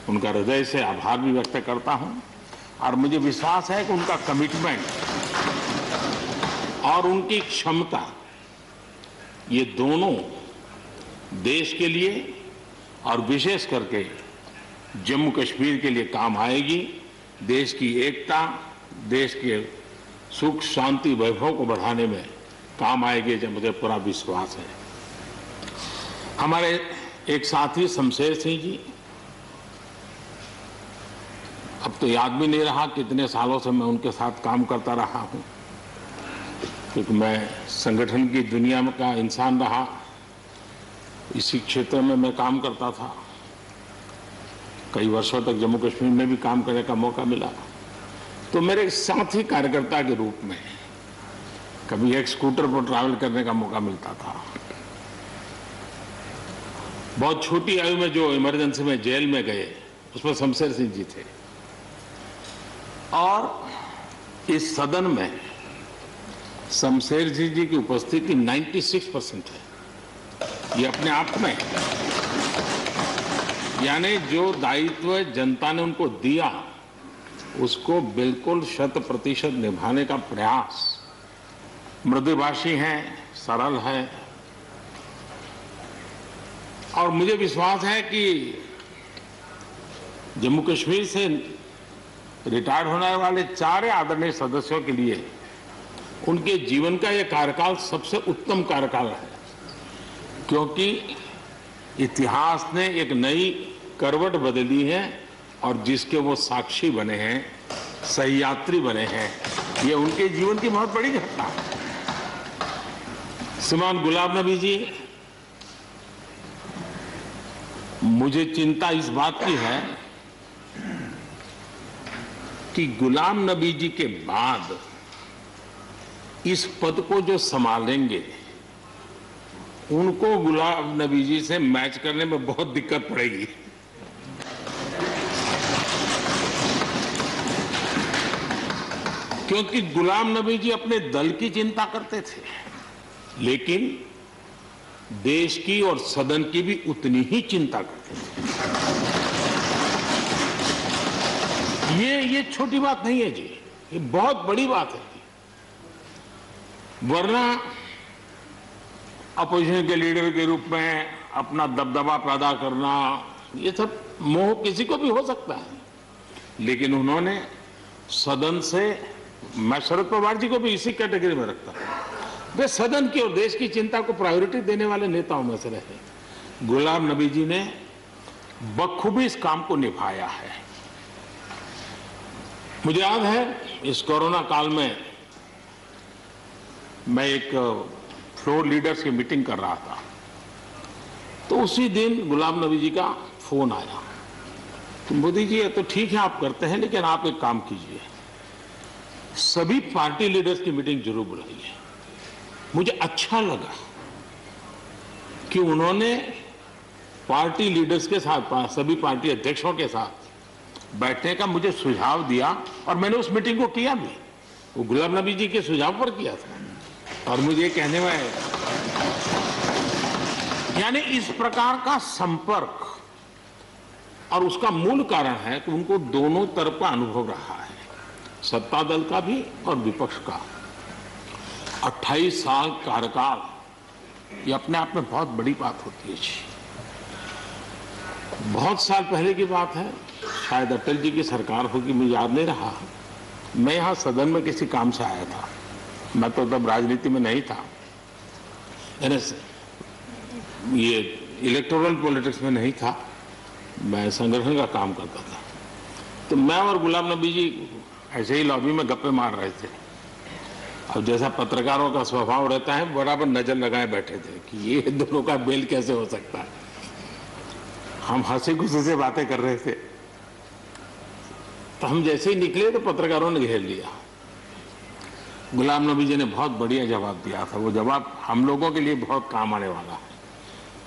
उनका हृदय से आभार भी व्यक्त करता हूं और मुझे विश्वास है कि उनका कमिटमेंट और उनकी क्षमता, ये दोनों देश के लिए और विशेष करके जम्मू कश्मीर के लिए काम आएगी। देश की एकता, देश के सुख शांति वैभव को बढ़ाने में काम आएगी, जो मुझे पूरा विश्वास है। हमारे एक साथी शमशेर सिंह जी, अब तो याद भी नहीं रहा कितने सालों से मैं उनके साथ काम करता रहा हूं, क्योंकि मैं संगठन की दुनिया में का इंसान रहा, इसी क्षेत्र में मैं काम करता था। कई वर्षों तक जम्मू कश्मीर में भी काम करने का मौका मिला। तो मेरे साथी कार्यकर्ता के रूप में कभी एक स्कूटर पर ट्रैवल करने का मौका मिलता था। बहुत छोटी आयु में जो इमरजेंसी में जेल में गए, उसमें शमशेर सिंह जी थे। और इस सदन में शमशेर सिंह जी की उपस्थिति 96% है। ये अपने आप में, यानी जो दायित्व जनता ने उनको दिया उसको बिल्कुल 100% निभाने का प्रयास। मृदुभाषी हैं, सरल है, और मुझे विश्वास है कि जम्मू कश्मीर से रिटायर्ड होने वाले 4 आदरणीय सदस्यों के लिए उनके जीवन का यह कार्यकाल सबसे उत्तम कार्यकाल है, क्योंकि इतिहास ने एक नई करवट बदली है और जिसके वो साक्षी बने हैं, सहयात्री बने हैं। ये उनके जीवन की बहुत बड़ी घटना है। श्रीमान गुलाम नबी जी, मुझे चिंता इस बात की है कि गुलाम नबी जी के बाद इस पद को जो संभालेंगे उनको गुलाम नबी जी से मैच करने में बहुत दिक्कत पड़ेगी। क्योंकि गुलाम नबी जी अपने दल की चिंता करते थे, लेकिन देश की और सदन की भी उतनी ही चिंता करते थे। ये छोटी बात नहीं है जी, ये बहुत बड़ी बात है। वरना अपोजिशन के लीडर के रूप में अपना दबदबा पैदा करना, ये सब मोह किसी को भी हो सकता है, लेकिन उन्होंने सदन से, मैं शरद पवार जी को भी इसी कैटेगरी में रखता हूं, वे सदन की और देश की चिंता को प्रायोरिटी देने वाले नेताओं में से रहे। गुलाम नबी जी ने बखूबी इस काम को निभाया है। मुझे याद है इस कोरोना काल में मैं एक फ्लोर लीडर्स की मीटिंग कर रहा था, तो उसी दिन गुलाम नबी जी का फोन आया। तो मोदी जी, ये तो ठीक है आप करते हैं, लेकिन आप एक काम कीजिए, सभी पार्टी लीडर्स की मीटिंग जरूर बुलाइए। मुझे अच्छा लगा कि उन्होंने पार्टी लीडर्स के साथ, सभी पार्टी अध्यक्षों के साथ बैठने का मुझे सुझाव दिया, और मैंने उस मीटिंग को किया भी। वो गुलाम नबी जी के सुझाव पर किया था। और मुझे कहने में, यानी इस प्रकार का संपर्क, और उसका मूल कारण है कि उनको दोनों तरफ का अनुभव रहा है, सत्ता दल का भी और विपक्ष का। 28 साल कार्यकाल, ये अपने आप में बहुत बड़ी बात होती है जी। बहुत साल पहले की बात है, शायद अटल जी की सरकार होगी, मुझे याद नहीं रहा। मैं यहाँ सदन में किसी काम से आया था, मैं तो तब राजनीति में नहीं था, ये इलेक्टोरल पॉलिटिक्स में नहीं था, मैं संगठन का काम करता था। तो मैं और गुलाम नबी जी ऐसे ही लॉबी में गप्पे मार रहे थे। अब जैसा पत्रकारों का स्वभाव रहता है, बराबर नजर लगाए बैठे थे कि ये दोनों का मेल कैसे हो सकता है। हम हंसी खुशी से बातें कर रहे थे, तो हम जैसे ही निकले तो पत्रकारों ने घेर लिया। गुलाम नबी जी ने बहुत बढ़िया जवाब दिया था। वो जवाब हम लोगों के लिए बहुत काम आने वाला है।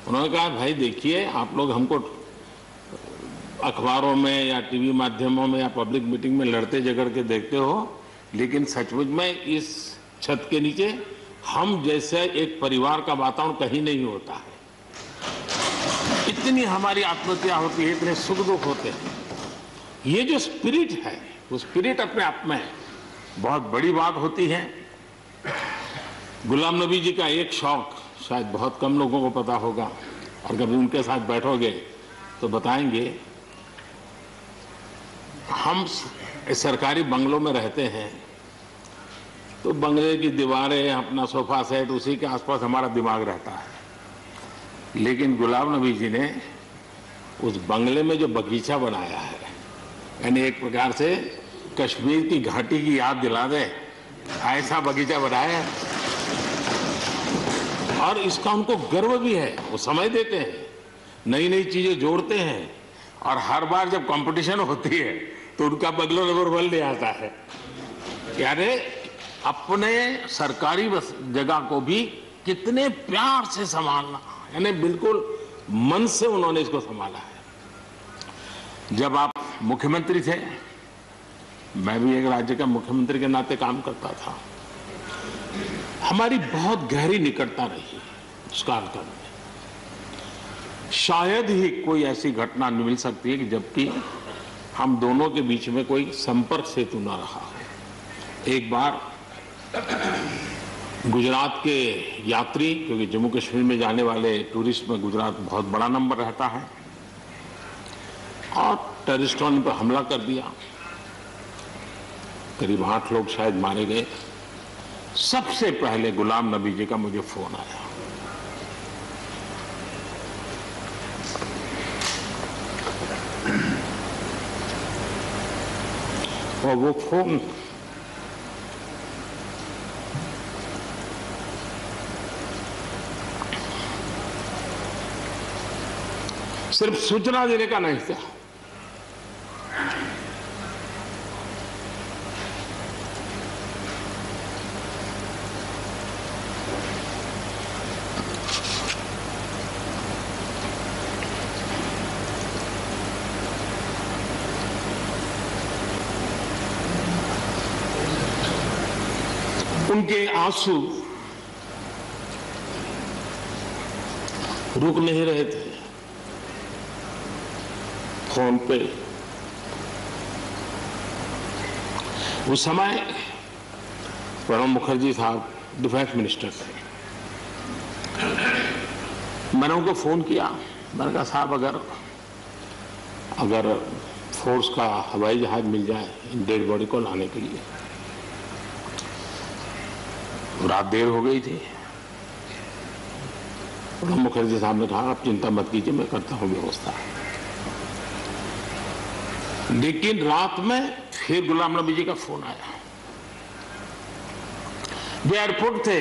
उन्होंने कहा, भाई देखिए, आप लोग हमको अखबारों में या टीवी माध्यमों में या पब्लिक मीटिंग में लड़ते झगड़ के देखते हो, लेकिन सचमुच में इस छत के नीचे हम जैसे एक परिवार का वातावरण कहीं नहीं होता है। इतनी हमारी आत्महत्या होती है, इतने सुख दुख होते हैं। ये जो स्पिरिट है, वो स्पिरिट अपने आप में बहुत बड़ी बात होती है। गुलाम नबी जी का एक शौक शायद बहुत कम लोगों को पता होगा, और कभी उनके साथ बैठोगे तो बताएंगे। हम सरकारी बंगलों में रहते हैं तो बंगले की दीवारें, अपना सोफा सेट, उसी के आसपास हमारा दिमाग रहता है। लेकिन गुलाम नबी जी ने उस बंगले में जो बगीचा बनाया है, यानी एक प्रकार से कश्मीर की घाटी की याद दिला दे, ऐसा बगीचा बनाया है। और इसका उनको गर्व भी है, वो समय देते हैं, नई नई चीजें जोड़ते हैं, और हर बार जब कंपटीशन होती है तो उनका बंगला नंबर 1 ले आता है। यानी अपने सरकारी जगह को भी कितने प्यार से संभालना, यानी बिल्कुल मन से उन्होंने इसको संभाला है। जब आप मुख्यमंत्री थे, मैं भी एक राज्य का मुख्यमंत्री के नाते काम करता था, हमारी बहुत गहरी निकटता रही उस कालखंड में। शायद ही कोई ऐसी घटना मिल सकती है कि जबकि हम दोनों के बीच में कोई संपर्क सेतु न रहा हो। एक बार गुजरात के यात्री, क्योंकि जम्मू कश्मीर में जाने वाले टूरिस्ट में गुजरात बहुत बड़ा नंबर रहता है, और टेररिस्टों ने पर हमला कर दिया, करीब 8 लोग शायद मारे गए। सबसे पहले गुलाम नबी जी का मुझे फोन आया। और वो फोन सिर्फ सूचना देने का नहीं था, उनके आंसू रुक नहीं रहे थे। फोन पे उस समय प्रणब मुखर्जी साहब डिफेंस मिनिस्टर थे। मैंने उनको फोन किया, मैंने कहा साहब अगर फोर्स का हवाई जहाज मिल जाए इन डेड बॉडी को लाने के लिए। रात देर हो गई थी। प्रणब मुखर्जी साहब ने कहा आप चिंता मत कीजिए, मैं करता हूं व्यवस्था। लेकिन रात में फिर गुलाम नबी जी का फोन आया। वे एयरपोर्ट थे,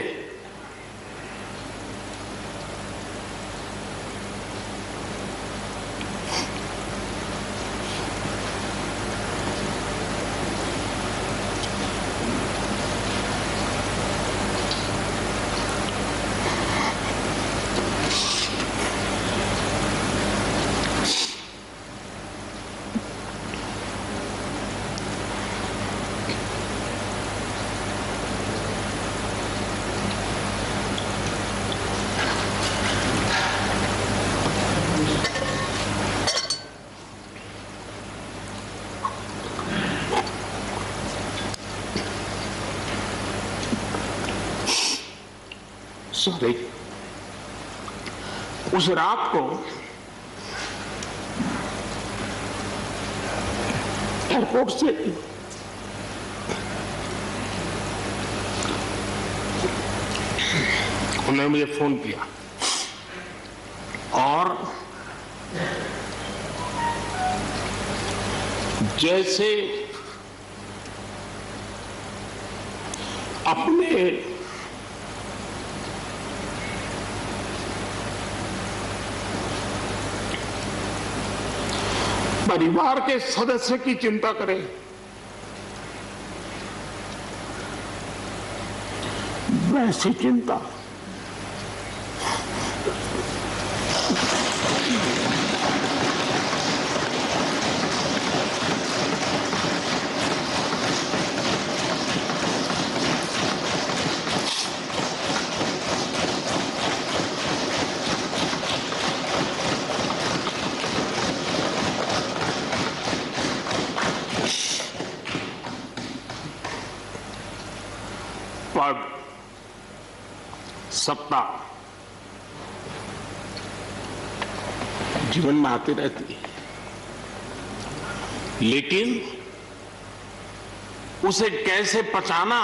सॉरी, उस रात को एयरपोर्ट से उन्होंने मुझे फोन किया और जैसे अपने परिवार के सदस्य की चिंता करें, वैसी चिंता सत्ता जीवन में आती रहती है, लेकिन उसे कैसे पचाना,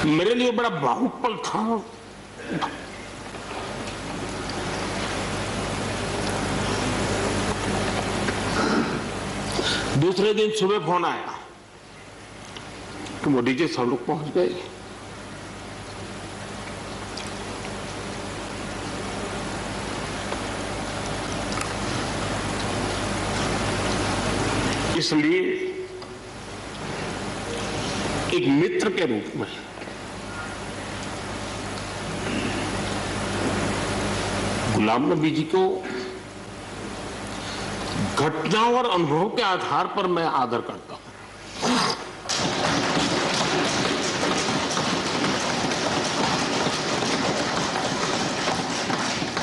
मेरे लिए बड़ा भावुक पल था। दूसरे दिन सुबह फोन आया कि मोदी जी सब लोग पहुंच गए। इसलिए एक मित्र के रूप में गुलाम नबी जी को घटनाओं और अनुभव के आधार पर मैं आदर करता हूं।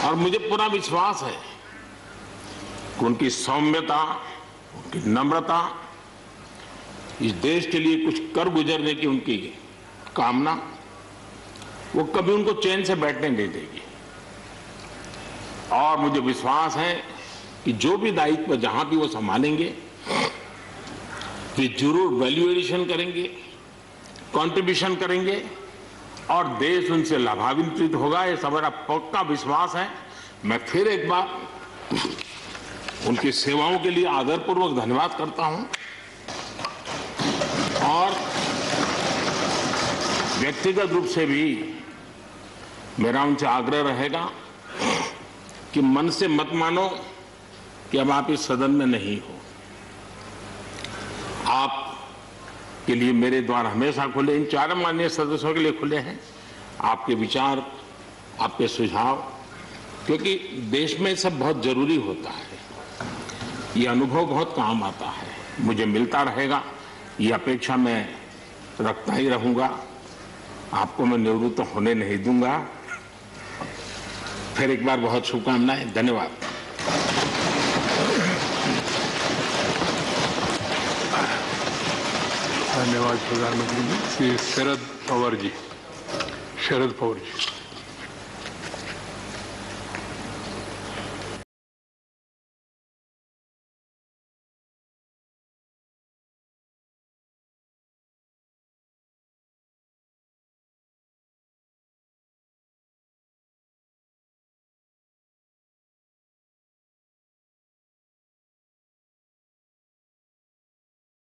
और मुझे पूरा विश्वास है कि उनकी सौम्यता, उनकी नम्रता, इस देश के लिए कुछ कर गुजरने की उनकी कामना, वो कभी उनको चैन से बैठने नहीं देगी। और मुझे विश्वास है कि जो भी दायित्व जहां भी वो संभालेंगे, वे जरूर वैल्यू एडिशन करेंगे, कंट्रीब्यूशन करेंगे और देश उनसे लाभान्वित होगा। ये मेरा पक्का विश्वास है। मैं फिर एक बार उनकी सेवाओं के लिए आदरपूर्वक धन्यवाद करता हूं और व्यक्तिगत रूप से भी मेरा उनसे आग्रह रहेगा कि मन से मत मानो कि अब आप इस सदन में नहीं हो। आप के लिए मेरे द्वार हमेशा खुले, इन चारों माननीय सदस्यों के लिए खुले हैं। आपके विचार, आपके सुझाव, क्योंकि देश में सब बहुत जरूरी होता है। ये अनुभव बहुत काम आता है, मुझे मिलता रहेगा, ये अपेक्षा मैं रखता ही रहूंगा। आपको मैं निवृत्त होने नहीं दूंगा। फिर एक बार बहुत शुभकामनाएं, धन्यवाद। धन्यवाद प्रधानमंत्री जी। श्री शरद पवार जी।